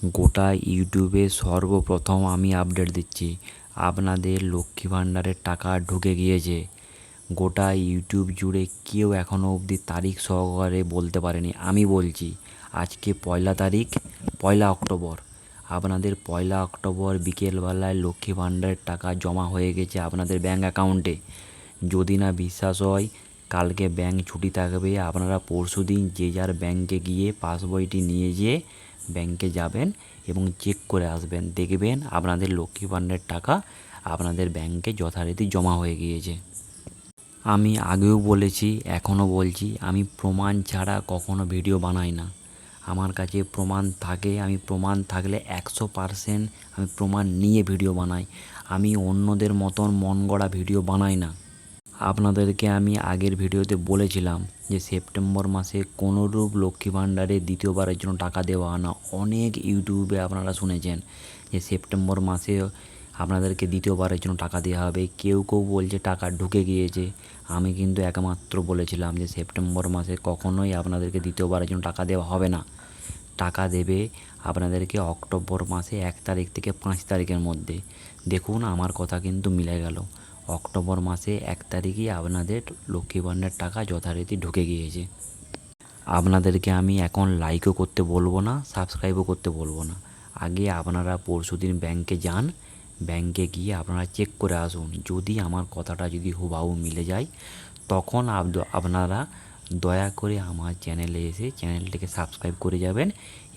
গোটা ইউটিউবে সর্বপ্রথম আমি আপডেট দিচ্ছি, আপনাদের লক্ষ্মী ভাণ্ডারের টাকা ঢুকে গিয়েছে। গোটা ইউটিউব জুড়ে কেউ এখনও অবধি তারিখ সহকারে বলতে পারেনি। আমি বলছি, আজকে 1 তারিখ, 1 অক্টোবর। আপনাদের 1 অক্টোবর বিকেলবেলায় লক্ষ্মী ভাণ্ডারের টাকা জমা হয়ে গেছে আপনাদের ব্যাঙ্ক অ্যাকাউন্টে। যদি না বিশ্বাস হয়, কালকে ব্যাঙ্ক ছুটি থাকবে, আপনারা পরশুদিন যে যার ব্যাঙ্কে গিয়ে পাসবইটি নিয়ে যেয়ে ব্যাঙ্কে যাবেন এবং চেক করে আসবেন। দেখবেন আপনাদের লক্ষ্মী ভাণ্ডারের টাকা আপনাদের ব্যাঙ্কে যথারীতি জমা হয়ে গিয়েছে। আমি আগেও বলেছি, এখনও বলছি, আমি প্রমাণ ছাড়া কখনো ভিডিও বানাই না। আমার কাছে প্রমাণ থাকে, আমি প্রমাণ থাকলে 100% আমি প্রমাণ নিয়ে ভিডিও বানাই। আমি অন্যদের মতন মন গড়া ভিডিও বানাই না। আপনাদেরকে আমি আগের ভিডিওতে বলেছিলাম যে সেপ্টেম্বর মাসে কোনোরূপ লক্ষ্মী ভাণ্ডারে দ্বিতীয়বারের জন্য টাকা দেওয়া না। অনেক ইউটিউবে আপনারা শুনেছেন যে সেপ্টেম্বর মাসে আপনাদেরকে দ্বিতীয়বারের জন্য টাকা দেওয়া হবে। কেউ কেউ বলছে টাকা ঢুকে গিয়েছে। আমি কিন্তু একমাত্র বলেছিলাম যে সেপ্টেম্বর মাসে কখনোই আপনাদেরকে দ্বিতীয়বারের জন্য টাকা দেওয়া হবে না। টাকা দেবে আপনাদেরকে অক্টোবর মাসে 1 তারিখ থেকে 5 তারিখের মধ্যে। দেখুন, আমার কথা কিন্তু মিলে গেল। অক্টোবর মাসে 1 তারিখই আপনাদের লক্ষ্মী ভাণ্ডারের টাকা যথারীতি ঢুকে গিয়েছে। আপনাদেরকে আমি এখন লাইকও করতে বলবো না, সাবস্ক্রাইবও করতে বলবো না। আগে আপনারা পরশুদিন ব্যাঙ্কে যান, ব্যাঙ্কে গিয়ে আপনারা চেক করে আসুন। যদি আমার কথাটা যদি হুবহু মিলে যায়, তখন আপনারা দয়া করে আমার চ্যানেলে এসে চ্যানেলটিকে সাবস্ক্রাইব করে যাবেন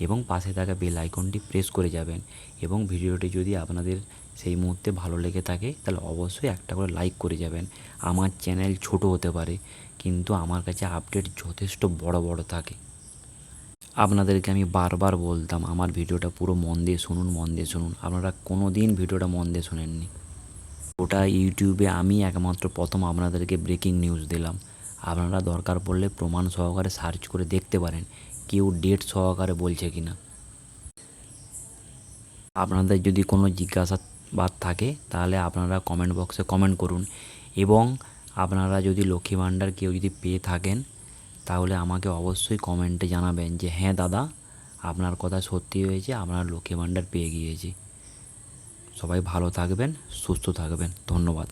এবং পাশে থাকা বেল আইকনটি প্রেস করে যাবেন। এবং ভিডিওটি যদি আপনাদের সেই মুহূর্তে ভালো লেগে থাকে তাহলে অবশ্যই একটা করে লাইক করে যাবেন। আমার চ্যানেল ছোট হতে পারে, কিন্তু আমার কাছে আপডেট যথেষ্ট বড় বড় থাকে। আপনাদেরকে আমি বারবার বলতাম আমার ভিডিওটা পুরো মন দিয়ে শুনুন, মন দিয়ে শুনুন। আপনারা কোনো দিন ভিডিওটা মন দিয়ে শোনেননি। ওটা ইউটিউবে আমি একমাত্র প্রথম আপনাদেরকে ব্রেকিং নিউজ দিলাম। আপনারা দরকার পড়লে প্রমাণ সহকারে সার্চ করে দেখতে পারেন কেউ ডেট সহকারে বলছে কি না। আপনাদের যদি কোনো জিজ্ঞাসাবাদ থাকে তাহলে আপনারা কমেন্ট বক্সে কমেন্ট করুন। এবং আপনারা যদি লক্ষ্মী ভাণ্ডার কেউ যদি পেয়ে থাকেন তাহলে আমাকে অবশ্যই কমেন্টে জানাবেন যে হ্যাঁ দাদা, আপনার কথা সত্যি হয়েছে, আপনার লক্ষ্মী ভাণ্ডার পেয়ে গিয়েছি। সবাই ভালো থাকবেন, সুস্থ থাকবেন। ধন্যবাদ।